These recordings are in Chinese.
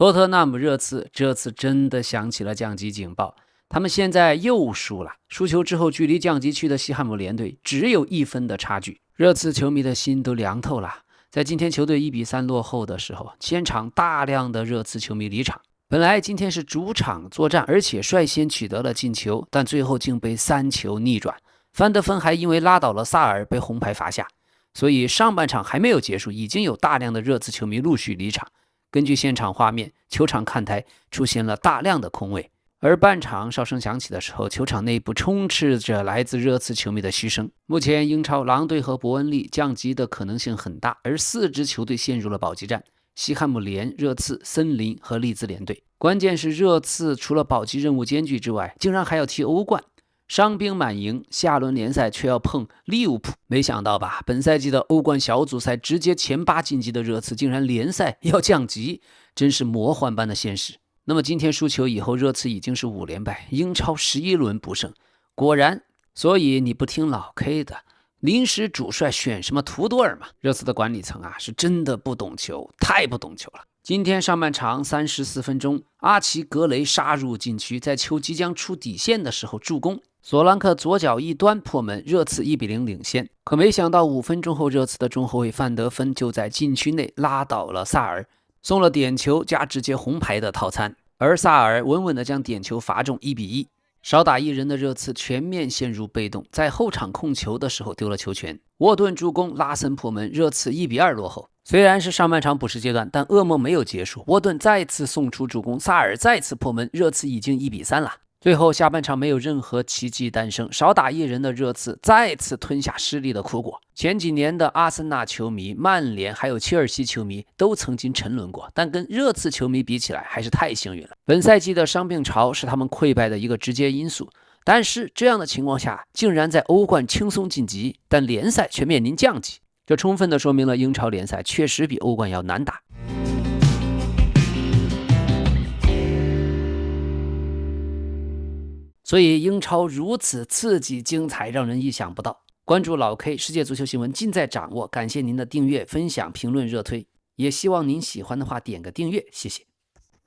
托特纳姆热刺这次真的响起了降级警报，他们现在又输了，输球之后距离降级区的西汉姆联队只有1分的差距，热刺球迷的心都凉透了。在今天球队1-3落后的时候，现场大量的热刺球迷离场。本来今天是主场作战，而且率先取得了进球，但最后竟被3球逆转。范德芬还因为拉倒了萨尔被红牌罚下，所以上半场还没有结束，已经有大量的热刺球迷陆续离场。根据现场画面，球场看台出现了大量的空位，而半场哨声响起的时候，球场内部充斥着来自热刺球迷的嘘声。目前英超狼队和伯恩利降级的可能性很大，而4支球队陷入了保级战，西汉姆联、热刺、森林和利兹联队。关键是热刺除了保级任务艰巨之外，竟然还要踢欧冠，伤兵满营，下轮联赛却要碰利物浦。没想到吧，本赛季的欧冠小组赛直接前8晋级的热刺，竟然联赛要降级，真是魔幻般的现实。那么今天输球以后，热刺已经是5连败，英超11轮不胜。果然，所以你不听老 K 的，临时主帅选什么图多尔嘛？热刺的管理层是真的不懂球，太不懂球了。今天上半场34分钟，阿奇格雷杀入禁区，在球即将出底线的时候助攻，索兰克左脚一端破门，热刺1-0领先。可没想到5分钟后，热刺的中后卫范德芬就在禁区内拉倒了萨尔，送了点球加直接红牌的套餐，而萨尔稳稳地将点球罚中1-1。少打一人的热刺全面陷入被动，在后场控球的时候丢了球权，沃顿助攻，拉森破门，热刺1-2落后。虽然是上半场补时阶段，但噩梦没有结束，沃顿再次送出助攻，萨尔再次破门，热刺已经1-3了。最后下半场没有任何奇迹诞生，少打一人的热刺再次吞下失利的苦果。前几年的阿森纳球迷、曼联还有切尔西球迷都曾经沉沦过，但跟热刺球迷比起来还是太幸运了。本赛季的伤病潮是他们溃败的一个直接因素，但是这样的情况下竟然在欧冠轻松晋级，但联赛却面临降级，这充分地说明了英超联赛确实比欧冠要难打。所以英超如此刺激精彩，让人意想不到。关注老 K 世界足球新闻尽在掌握，感谢您的订阅、分享、评论、热推，也希望您喜欢的话点个订阅，谢谢。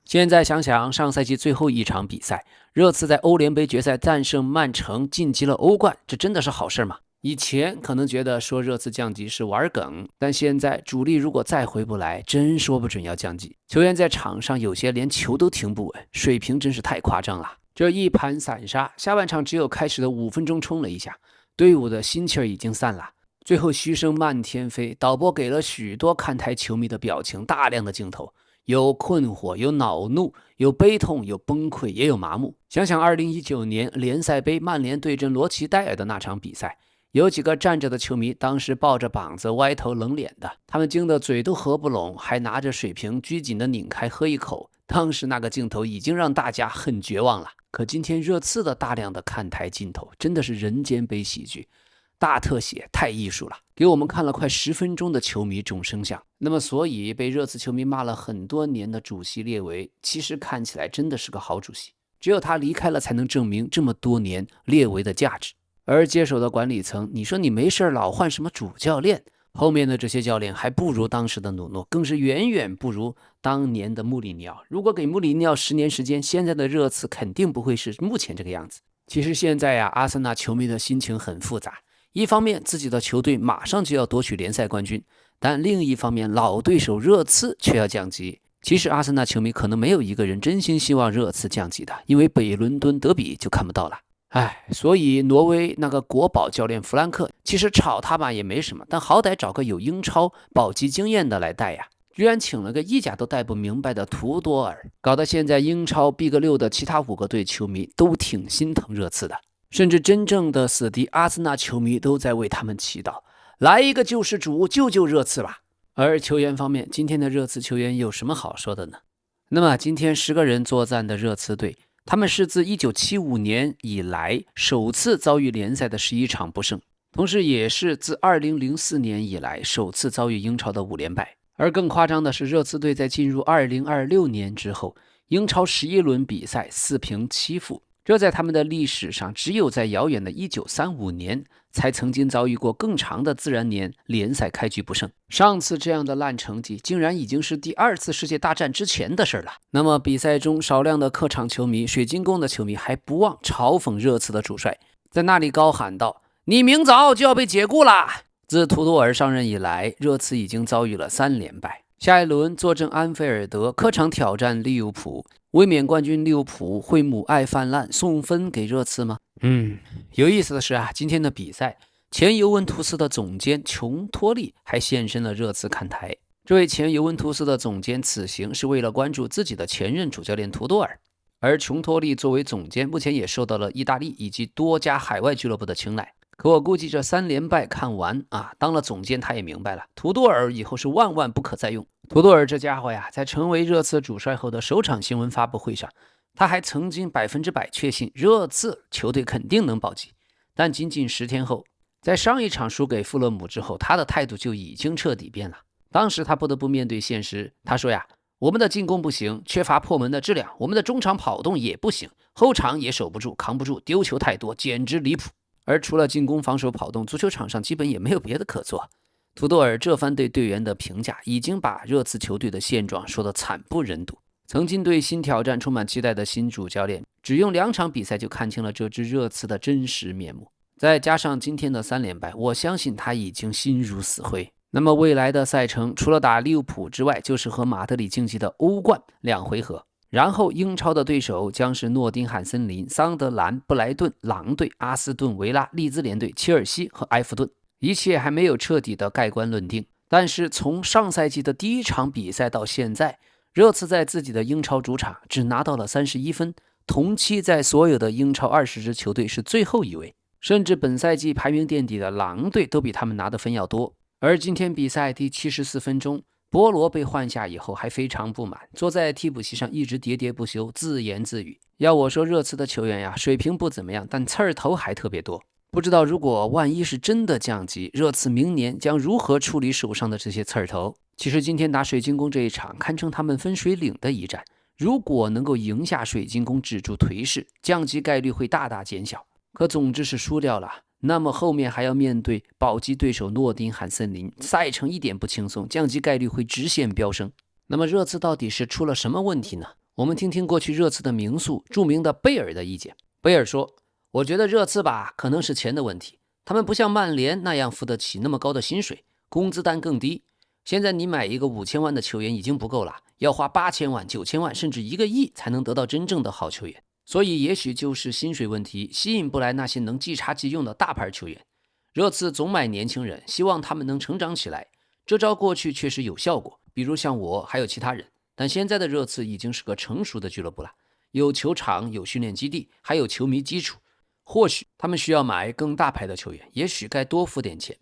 现在想想上赛季最后一场比赛，热刺在欧联杯决赛战胜曼城晋级了欧冠，这真的是好事吗？以前可能觉得说热刺降级是玩梗，但现在主力如果再回不来，真说不准要降级。球员在场上有些连球都停不稳，水平真是太夸张了。这一盘散沙，下半场只有开始的5分钟冲了一下，队伍的心气儿已经散了。最后嘘声漫天飞，导播给了许多看台球迷的表情大量的镜头，有困惑，有恼怒，有悲痛，有崩溃，也有麻木。想想2019年联赛杯曼联对阵罗齐戴尔的那场比赛，有几个站着的球迷当时抱着膀子歪头冷脸的，他们惊得嘴都合不拢，还拿着水瓶拘谨的拧开喝一口。当时那个镜头已经让大家很绝望了。可今天热刺的大量的看台镜头真的是人间悲喜剧，大特写太艺术了，给我们看了快10分钟的球迷众生相。那么所以被热刺球迷骂了很多年的主席列维，其实看起来真的是个好主席，只有他离开了才能证明这么多年列维的价值。而接手的管理层，你说你没事老换什么主教练，后面的这些教练还不如当时的努诺，更是远远不如当年的穆里尼奥。如果给穆里尼奥10年时间，现在的热刺肯定不会是目前这个样子。其实现在阿森纳球迷的心情很复杂，一方面自己的球队马上就要夺取联赛冠军，但另一方面老对手热刺却要降级。其实阿森纳球迷可能没有一个人真心希望热刺降级的，因为北伦敦德比就看不到了。所以挪威那个国宝教练弗兰克，其实炒他吧也没什么，但好歹找个有英超保级经验的来带呀，居然请了个意甲都带不明白的图多尔，搞得现在英超 Big6 的其他5个队球迷都挺心疼热刺的，甚至真正的死敌阿森纳球迷都在为他们祈祷，来一个救世主救救热刺吧。而球员方面，今天的热刺球员有什么好说的呢？那么今天10个人作战的热刺队，他们是自1975年以来首次遭遇联赛的11场不胜，同时也是自2004年以来首次遭遇英超的5连败。而更夸张的是，热刺队在进入2026年之后，英超11轮比赛4平7负，这在他们的历史上，只有在遥远的1935年才曾经遭遇过更长的自然年联赛开局不胜。上次这样的烂成绩，竟然已经是第2次世界大战之前的事了。那么比赛中少量的客场球迷、水晶宫的球迷还不忘嘲讽热刺的主帅，在那里高喊道：“你明早就要被解雇啦！”自图多尔上任以来，热刺已经遭遇了3连败。下一轮坐镇安菲尔德，客场挑战利物浦。卫冕冠军利物浦会母爱泛滥送分给热刺吗？有意思的是今天的比赛，前尤文图斯的总监琼托利还现身了热刺看台。这位前尤文图斯的总监此行是为了关注自己的前任主教练图多尔，而琼托利作为总监，目前也受到了意大利以及多家海外俱乐部的青睐。可我估计这3连败看完当了总监他也明白了，图多尔以后是万万不可再用。图多尔这家伙在成为热刺主帅后的首场新闻发布会上，他还曾经100%确信热刺球队肯定能保级，但仅仅10天后，在上一场输给富勒姆之后，他的态度就已经彻底变了。当时他不得不面对现实，他说我们的进攻不行，缺乏破门的质量，我们的中场跑动也不行，后场也守不住，扛不住，丢球太多，简直离谱。而除了进攻、防守、跑动，足球场上基本也没有别的可做。图多尔这番对队员的评价，已经把热刺球队的现状说得惨不忍睹。曾经对新挑战充满期待的新主教练，只用2场比赛就看清了这支热刺的真实面目。再加上今天的3连败，我相信他已经心如死灰。那么未来的赛程，除了打利物浦之外，就是和马德里竞技的欧冠2回合。然后英超的对手将是诺丁汉森林、桑德兰、布莱顿、狼队、阿斯顿维拉、利兹联队、切尔西和埃弗顿。一切还没有彻底的盖棺论定，但是从上赛季的第1场比赛到现在，热刺在自己的英超主场只拿到了31分，同期在所有的英超20支球队是最后一位，甚至本赛季排名垫底的狼队都比他们拿的分要多。而今天比赛第74分钟，波罗被换下以后还非常不满，坐在替补席上一直喋喋不休，自言自语。要我说，热刺的球员水平不怎么样，但刺儿头还特别多。不知道如果万一是真的降级，热刺明年将如何处理手上的这些刺儿头？其实今天打水晶宫这一场堪称他们分水岭的一战，如果能够赢下水晶宫，止住颓势，降级概率会大大减小。可总之是输掉了，那么后面还要面对保级对手诺丁汉森林，赛程一点不轻松，降级概率会直线飙升。那么热刺到底是出了什么问题呢？我们听听过去热刺的名宿著名的贝尔的意见。贝尔说，我觉得热刺可能是钱的问题，他们不像曼联那样付得起那么高的薪水，工资单更低。现在你买一个5000万的球员已经不够了，要花8000万、9000万甚至1个亿才能得到真正的好球员。所以也许就是薪水问题吸引不来那些能即插即用的大牌球员。热刺总买年轻人，希望他们能成长起来，这招过去确实有效果，比如像我还有其他人。但现在的热刺已经是个成熟的俱乐部了，有球场，有训练基地，还有球迷基础。或许他们需要买更大牌的球员，也许该多付点钱，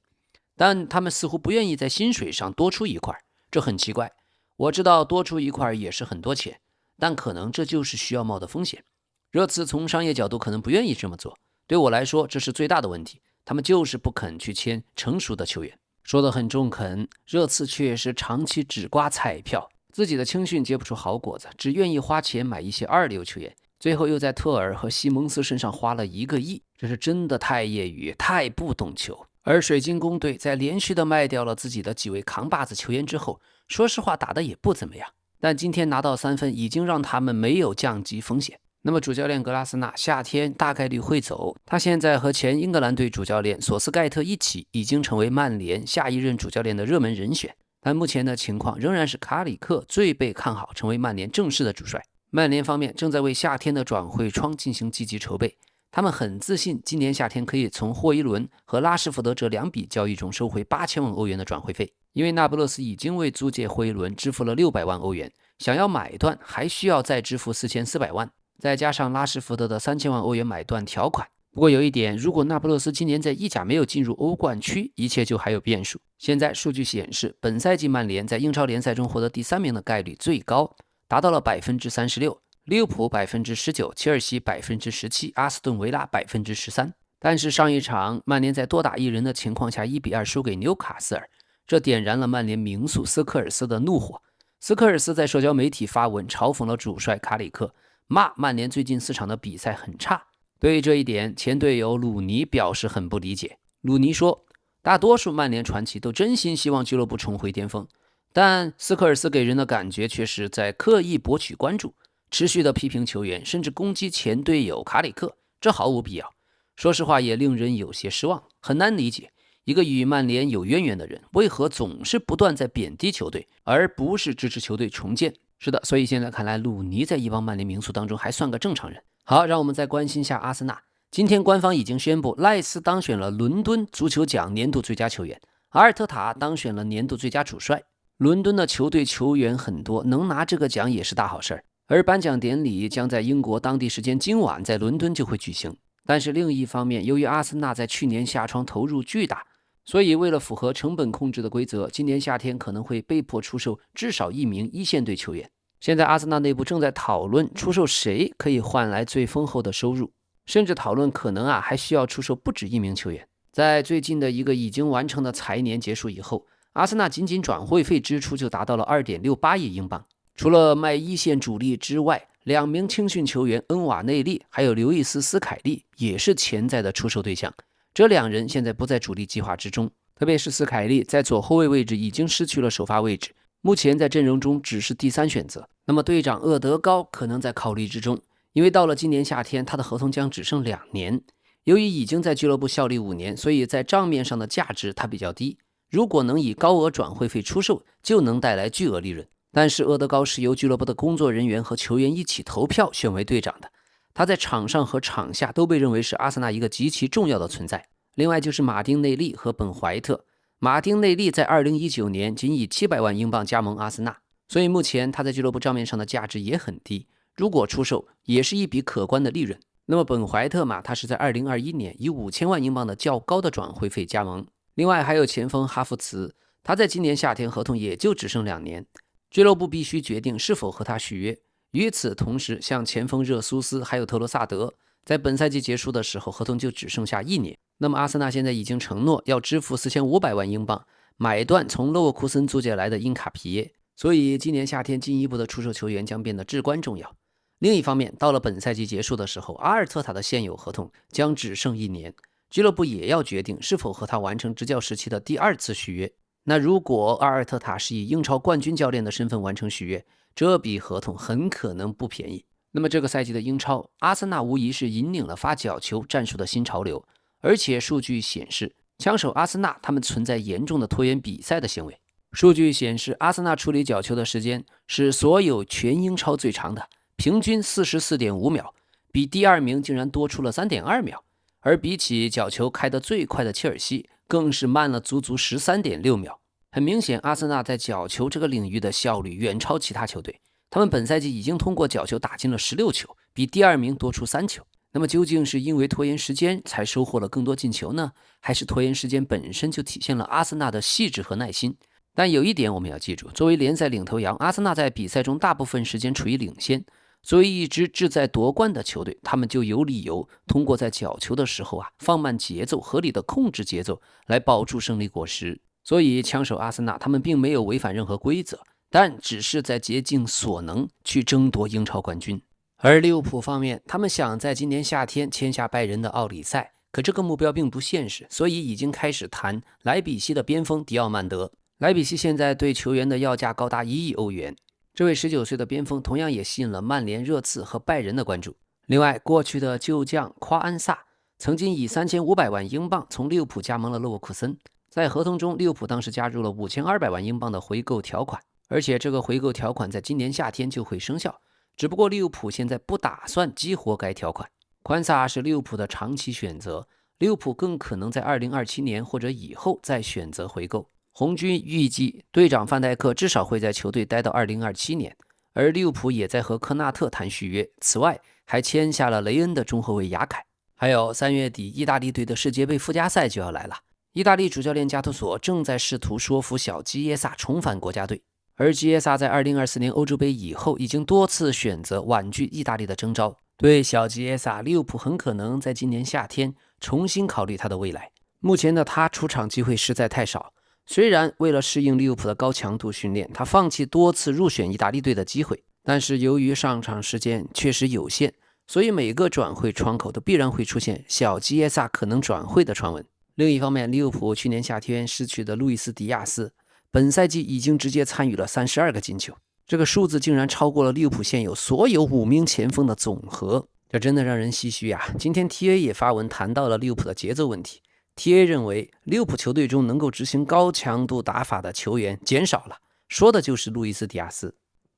但他们似乎不愿意在薪水上多出一块，这很奇怪。我知道多出一块也是很多钱，但可能这就是需要冒的风险。热刺从商业角度可能不愿意这么做，对我来说这是最大的问题，他们就是不肯去签成熟的球员。说得很中肯，热刺确实长期只刮彩票，自己的青训结不出好果子，只愿意花钱买一些2流球员，最后又在特尔和西蒙斯身上花了1个亿，这是真的太业余，太不懂球。而水晶宫队在连续的卖掉了自己的几位扛把子球员之后，说实话打得也不怎么样，但今天拿到3分已经让他们没有降级风险。那么主教练格拉斯纳夏天大概率会走，他现在和前英格兰队主教练索斯盖特一起，已经成为曼联下一任主教练的热门人选。但目前的情况仍然是卡里克最被看好成为曼联正式的主帅。曼联方面正在为夏天的转会窗进行积极筹备，他们很自信今年夏天可以从霍伊伦和拉什福德这2笔交易中收回8000万欧元的转会费，因为那不勒斯已经为租借霍伊伦支付了600万欧元，想要买断还需要再支付4400万，再加上拉什福德的3000万欧元买断条款。不过有一点，如果那不勒斯今年在意甲没有进入欧冠区，一切就还有变数。现在数据显示，本赛季曼联在英超联赛中获得第3名的概率最高，达到了 36%， 利物浦 19%， 切尔西 17%， 阿斯顿维拉 13%。 但是上一场曼联在多打1人的情况下1-2输给纽卡斯尔，这点燃了曼联名宿斯科尔斯的怒火。斯科尔斯在社交媒体发文嘲讽了主帅卡里克，骂曼联最近4场的比赛很差。对这一点，前队友鲁尼表示很不理解。鲁尼说，大多数曼联传奇都真心希望俱乐部重回巅峰，但斯科尔斯给人的感觉却是在刻意博取关注，持续的批评球员，甚至攻击前队友卡里克，这毫无必要。说实话，也令人有些失望，很难理解一个与曼联有渊源的人为何总是不断在贬低球队，而不是支持球队重建。是的，所以现在看来，鲁尼在一帮曼联名宿当中还算个正常人。好，让我们再关心一下阿森纳。今天官方已经宣布，赖斯当选了伦敦足球奖年度最佳球员，阿尔特塔当选了年度最佳主帅。伦敦的球队球员很多，能拿这个奖也是大好事儿。而颁奖典礼将在英国当地时间今晚在伦敦就会举行。但是另一方面，由于阿森纳在去年夏窗投入巨大，所以为了符合成本控制的规则，今年夏天可能会被迫出售至少1名一线队球员。现在阿森纳内部正在讨论出售谁可以换来最丰厚的收入，甚至讨论可能还需要出售不止1名球员。在最近的一个已经完成的财年结束以后，阿森纳仅仅转会费支出就达到了 2.68 亿英镑。除了卖一线主力之外，2名青训球员恩瓦内利还有刘易斯斯凯利也是潜在的出售对象。这2人现在不在主力计划之中，特别是斯凯利在左后卫位置已经失去了首发位置，目前在阵容中只是第3选择。那么队长厄德高可能在考虑之中，因为到了今年夏天他的合同将只剩2年。由于已经在俱乐部效力5年，所以在账面上的价值它比较低，如果能以高额转会费出售，就能带来巨额利润。但是厄德高是由俱乐部的工作人员和球员一起投票选为队长的，他在场上和场下都被认为是阿森纳一个极其重要的存在。另外就是马丁内利和本怀特。马丁内利在2019年仅以700万英镑加盟阿森纳，所以目前他在俱乐部账面上的价值也很低，如果出售也是一笔可观的利润。那么本怀特嘛，他是在2021年以5000万英镑的较高的转会费加盟。另外还有前锋哈弗茨，他在今年夏天合同也就只剩2年，俱乐部必须决定是否和他续约。与此同时，像前锋热苏斯还有特罗萨德，在本赛季结束的时候合同就只剩下1年。那么阿森纳现在已经承诺要支付4500万英镑买断从勒沃库森租借来的因卡皮耶，所以今年夏天进一步的出售球员将变得至关重要。另一方面，到了本赛季结束的时候，阿尔特塔的现有合同将只剩1年，俱乐部也要决定是否和他完成执教时期的第2次续约。那如果阿尔特塔是以英超冠军教练的身份完成续约，这笔合同很可能不便宜。那么这个赛季的英超，阿森纳无疑是引领了发角球战术的新潮流，而且数据显示，枪手阿森纳他们存在严重的拖延比赛的行为。数据显示，阿森纳处理角球的时间是所有全英超最长的，平均44.5秒，比第2名竟然多出了3.2秒。而比起角球开得最快的切尔西，更是慢了足足13.6秒。很明显，阿森纳在角球这个领域的效率远超其他球队，他们本赛季已经通过角球打进了16球，比第2名多出3球。那么究竟是因为拖延时间才收获了更多进球呢，还是拖延时间本身就体现了阿森纳的细致和耐心？但有一点我们要记住，作为联赛领头羊，阿森纳在比赛中大部分时间处于领先，作为一支志在夺冠的球队，他们就有理由通过在角球的时候放慢节奏，合理的控制节奏来保住胜利果实。所以枪手阿森纳他们并没有违反任何规则，但只是在竭尽所能去争夺英超冠军。而利物浦方面，他们想在今年夏天签下拜仁的奥里塞，可这个目标并不现实，所以已经开始谈莱比锡的边锋迪奥曼德。莱比锡现在对球员的要价高达1亿欧元，这位19岁的边锋同样也吸引了曼联、热刺和拜仁的关注。另外，过去的旧将夸安萨曾经以3500万英镑从利物浦加盟了勒沃库森，在合同中利物浦当时加入了5200万英镑的回购条款，而且这个回购条款在今年夏天就会生效，只不过利物浦现在不打算激活该条款。宽萨是利物浦的长期选择，利物浦更可能在2027年或者以后再选择回购。红军预计队长范戴克至少会在球队待到2027年，而利物浦也在和科纳特谈续约，此外还签下了雷恩的中后卫雅凯。还有3月底意大利队的世界杯附加赛就要来了，意大利主教练加图索正在试图说服小基耶萨重返国家队，而基耶萨在2024年欧洲杯以后已经多次选择婉拒意大利的征召。对小基耶萨，利物浦很可能在今年夏天重新考虑他的未来。目前的他出场机会实在太少，虽然为了适应利物浦的高强度训练，他放弃多次入选意大利队的机会，但是由于上场时间确实有限，所以每个转会窗口都必然会出现小吉耶萨可能转会的传闻。另一方面，利物浦去年夏天失去的路易斯·迪亚斯，本赛季已经直接参与了32个进球，这个数字竟然超过了利物浦现有所有5名前锋的总和，这真的让人唏嘘啊！今天 TA 也发文谈到了利物浦的节奏问题。TA 认为利物浦球队中能够执行高强度打法的球员减少了，说的就是路易斯·迪亚斯。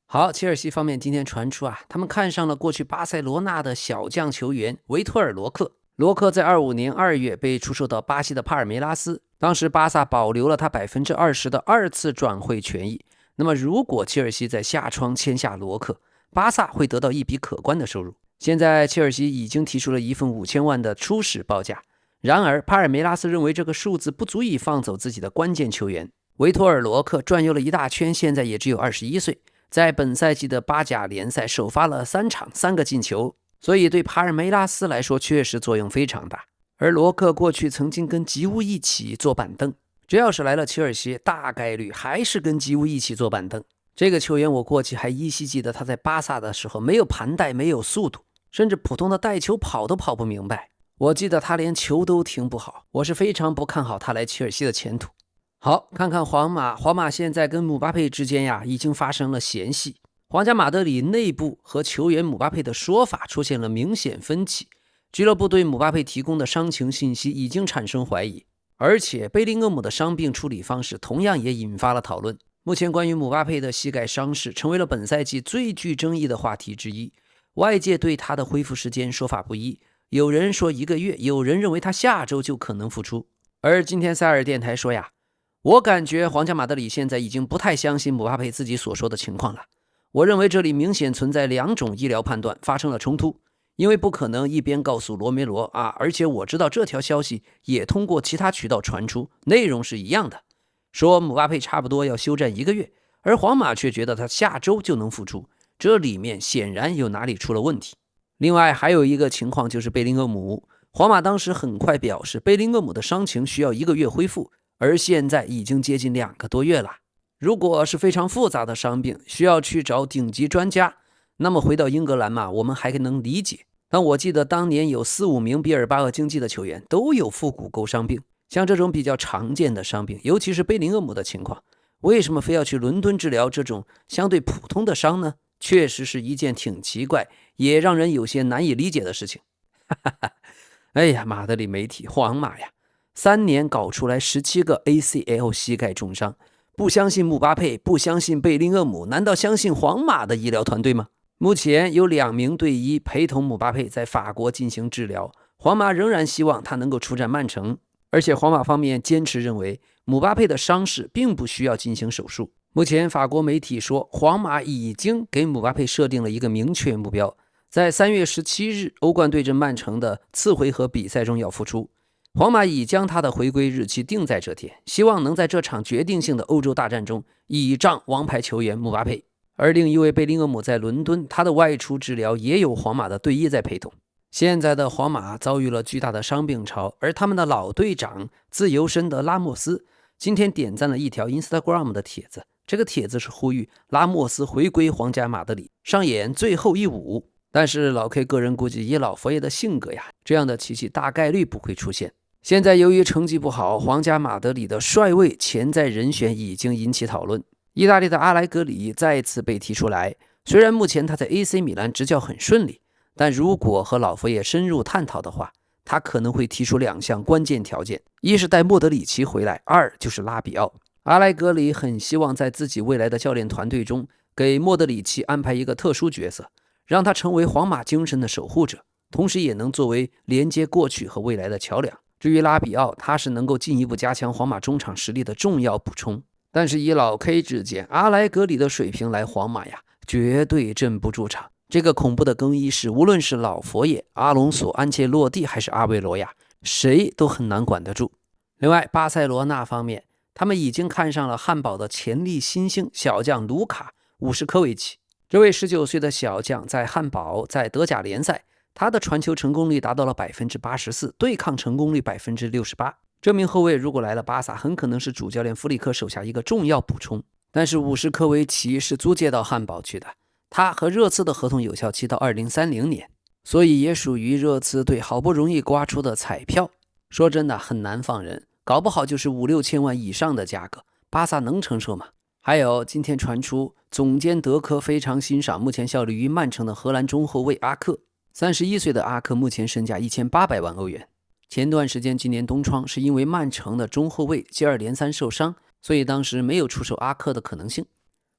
好，切尔西方面今天传出他们看上了过去巴塞罗那的小将球员维托尔·罗克。罗克在25年2月被出售到巴西的帕尔梅拉斯，当时巴萨保留了他 20% 的2次转会权益。那么如果切尔西在下窗签下罗克，巴萨会得到一笔可观的收入。现在切尔西已经提出了一份5000万的初始报价，然而帕尔梅拉斯认为这个数字不足以放走自己的关键球员。维托尔·罗克转悠了一大圈，现在也只有21岁，在本赛季的巴甲联赛首发了3场3个进球，所以对帕尔梅拉斯来说确实作用非常大。而罗克过去曾经跟吉乌一起坐板凳，只要是来了切尔西，大概率还是跟吉乌一起坐板凳。这个球员我过去还依稀记得他在巴萨的时候没有盘带，没有速度，甚至普通的带球跑都跑不明白。我记得他连球都停不好，我是非常不看好他来切尔西的前途。好，看看皇马现在跟姆巴佩之间已经发生了嫌隙。皇家马德里内部和球员姆巴佩的说法出现了明显分歧，俱乐部对姆巴佩提供的伤情信息已经产生怀疑，而且贝林厄姆的伤病处理方式同样也引发了讨论。目前关于姆巴佩的膝盖伤势成为了本赛季最具争议的话题之一，外界对他的恢复时间说法不一，有人说1个月，有人认为他下周就可能复出。而今天塞尔电台说我感觉皇家马德里现在已经不太相信姆巴佩自己所说的情况了。我认为这里明显存在2种医疗判断发生了冲突，因为不可能一边告诉罗梅罗而且我知道这条消息也通过其他渠道传出，内容是一样的，说姆巴佩差不多要休战1个月，而皇马却觉得他下周就能复出，这里面显然有哪里出了问题。另外还有一个情况就是贝林厄姆，皇马当时很快表示贝林厄姆的伤情需要1个月恢复，而现在已经接近2个多月了。如果是非常复杂的伤病，需要去找顶级专家，那么回到英格兰我们还能理解。但我记得当年有4-5名比尔巴鄂竞技的球员都有腹股沟伤病，像这种比较常见的伤病，尤其是贝林厄姆的情况，为什么非要去伦敦治疗这种相对普通的伤呢？确实是一件挺奇怪，也让人有些难以理解的事情。哎呀，马德里媒体皇马3年搞出来17个 ACL 膝盖重伤，不相信姆巴佩，不相信贝林厄姆，难道相信皇马的医疗团队吗？目前有2名队医陪同姆巴佩在法国进行治疗，皇马仍然希望他能够出战曼城，而且皇马方面坚持认为姆巴佩的伤势并不需要进行手术。目前法国媒体说，皇马已经给姆巴佩设定了一个明确目标，在3月17日欧冠对阵曼城的次回合比赛中要复出。皇马已将他的回归日期定在这天，希望能在这场决定性的欧洲大战中倚仗王牌球员姆巴佩。而另一位贝林厄姆在伦敦，他的外出治疗也有皇马的队医在陪同。现在的皇马遭遇了巨大的伤病潮，而他们的老队长自由身的拉莫斯今天点赞了一条 Instagram 的帖子，这个帖子是呼吁拉莫斯回归皇家马德里上演最后一舞。但是老 K 个人估计，以老佛爷的性格这样的奇迹大概率不会出现。现在由于成绩不好，皇家马德里的帅位潜在人选已经引起讨论。意大利的阿莱格里再次被提出来，虽然目前他在 AC 米兰执教很顺利，但如果和老佛爷深入探讨的话，他可能会提出2项关键条件，一是带莫德里奇回来，2就是拉比奥。阿莱格里很希望在自己未来的教练团队中给莫德里奇安排一个特殊角色，让他成为皇马精神的守护者，同时也能作为连接过去和未来的桥梁。至于拉比奥，他是能够进一步加强皇马中场实力的重要补充。但是以老 K 之见，阿莱格里的水平来皇马绝对镇不住场。这个恐怖的更衣室，无论是老佛爷、阿隆索、安切洛蒂还是阿维罗谁都很难管得住。另外，巴塞罗那方面，他们已经看上了汉堡的潜力新星小将卢卡·伍什科维奇。这位19岁的小将在汉堡在德甲联赛，他的传球成功率达到了 84%， 对抗成功率 68%。这名后卫如果来了巴萨，很可能是主教练弗里克手下一个重要补充。但是伍什科维奇是租借到汉堡去的，他和热刺的合同有效期到2030年，所以也属于热刺队好不容易刮出的彩票。说真的，很难放人，搞不好就是5、6千万以上的价格，巴萨能承受吗？还有，今天传出总监德科非常欣赏目前效力于曼城的荷兰中后卫阿克。31岁的阿克目前身价1800万欧元。前段时间今年冬窗是因为曼城的中后卫接二连三受伤，所以当时没有出售阿克的可能性。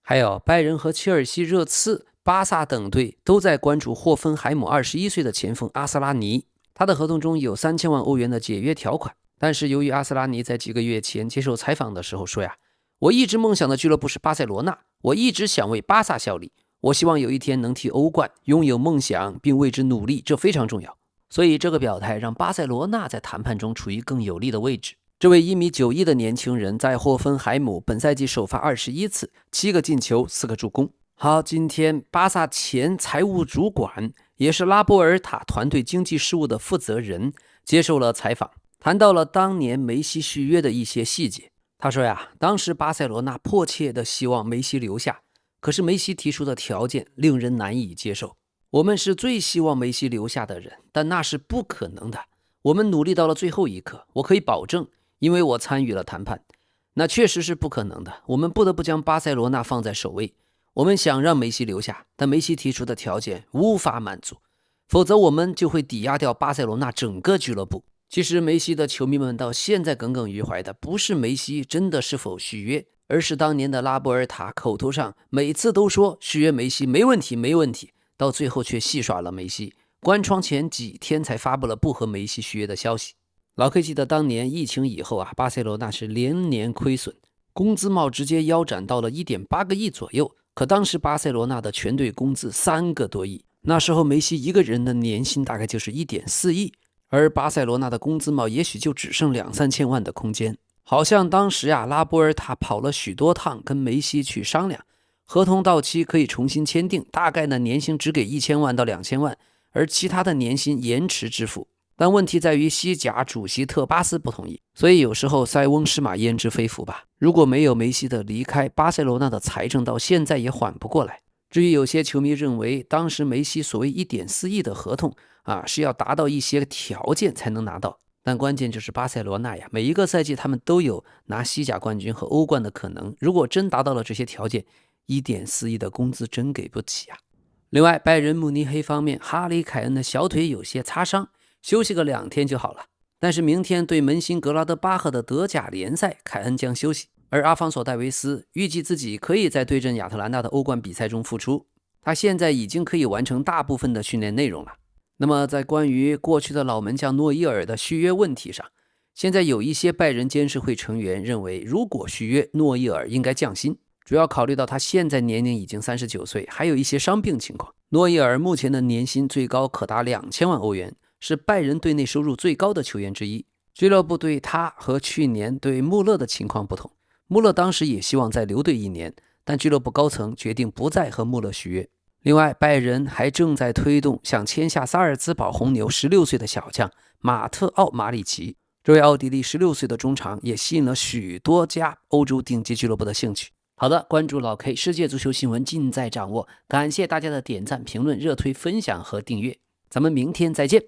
还有拜仁和切尔西、热刺、巴萨等队都在关注霍芬海姆21岁的前锋阿斯拉尼，他的合同中有3000万欧元的解约条款。但是由于阿斯拉尼在几个月前接受采访的时候说呀，我一直梦想的俱乐部是巴塞罗那，我一直想为巴萨效力，我希望有一天能踢欧冠，拥有梦想并为之努力，这非常重要。所以这个表态让巴塞罗那在谈判中处于更有利的位置。这位1.91米的年轻人在霍芬海姆本赛季首发21次，7个进球，4个助攻。好，今天巴萨前财务主管也是拉波尔塔团队经济事务的负责人接受了采访，谈到了当年梅西续约的一些细节。他说呀，当时巴塞罗那迫切的希望梅西留下，可是梅西提出的条件令人难以接受。我们是最希望梅西留下的人，但那是不可能的。我们努力到了最后一刻，我可以保证，因为我参与了谈判，那确实是不可能的。我们不得不将巴塞罗那放在首位。我们想让梅西留下，但梅西提出的条件无法满足，否则我们就会抵押掉巴塞罗那整个俱乐部。其实梅西的球迷们到现在耿耿于怀的不是梅西真的是否续约，而是当年的拉波尔塔口头上每次都说续约梅西没问题没问题，到最后却戏耍了梅西，关窗前几天才发布了不和梅西续约的消息。老 K 记得当年疫情以后巴塞罗那是连年亏损，工资帽直接腰斩到了 1.8 个亿左右，可当时巴塞罗那的全队工资3个多亿，那时候梅西一个人的年薪大概就是 1.4 亿，而巴塞罗那的工资帽也许就只剩2、3千万的空间。好像当时拉波尔塔跑了许多趟跟梅西去商量，合同到期可以重新签订，大概呢年薪只给1000万到2000万，而其他的年薪延迟支付。但问题在于西甲主席特巴斯不同意，所以有时候塞翁失马焉知非福吧。如果没有梅西的离开，巴塞罗那的财政到现在也缓不过来。至于有些球迷认为当时梅西所谓 1.4 亿的合同是要达到一些条件才能拿到，但关键就是巴塞罗那每一个赛季他们都有拿西甲冠军和欧冠的可能，如果真达到了这些条件， 1.4 亿的工资真给不起另外拜仁慕尼黑方面，哈里凯恩的小腿有些擦伤，休息个2天就好了，但是明天对门兴格拉德巴赫的德甲联赛，凯恩将休息，而阿方索戴维斯预计自己可以在对阵亚特兰大的欧冠比赛中复出，他现在已经可以完成大部分的训练内容了。那么在关于过去的老门将诺伊尔的续约问题上，现在有一些拜仁监事会成员认为，如果续约，诺伊尔应该降薪，主要考虑到他现在年龄已经39岁，还有一些伤病情况。诺伊尔目前的年薪最高可达2000万欧元，是拜仁队内收入最高的球员之一。俱乐部对他和去年对穆勒的情况不同，穆勒当时也希望再留队1年，但俱乐部高层决定不再和穆勒续约。另外，拜仁还正在推动想签下萨尔兹堡红牛16岁的小将马特奥马里奇，这位奥地利16岁的中场也吸引了许多家欧洲顶级俱乐部的兴趣。好的，关注老 K， 世界足球新闻尽在掌握。感谢大家的点赞、评论、热推、分享和订阅，咱们明天再见。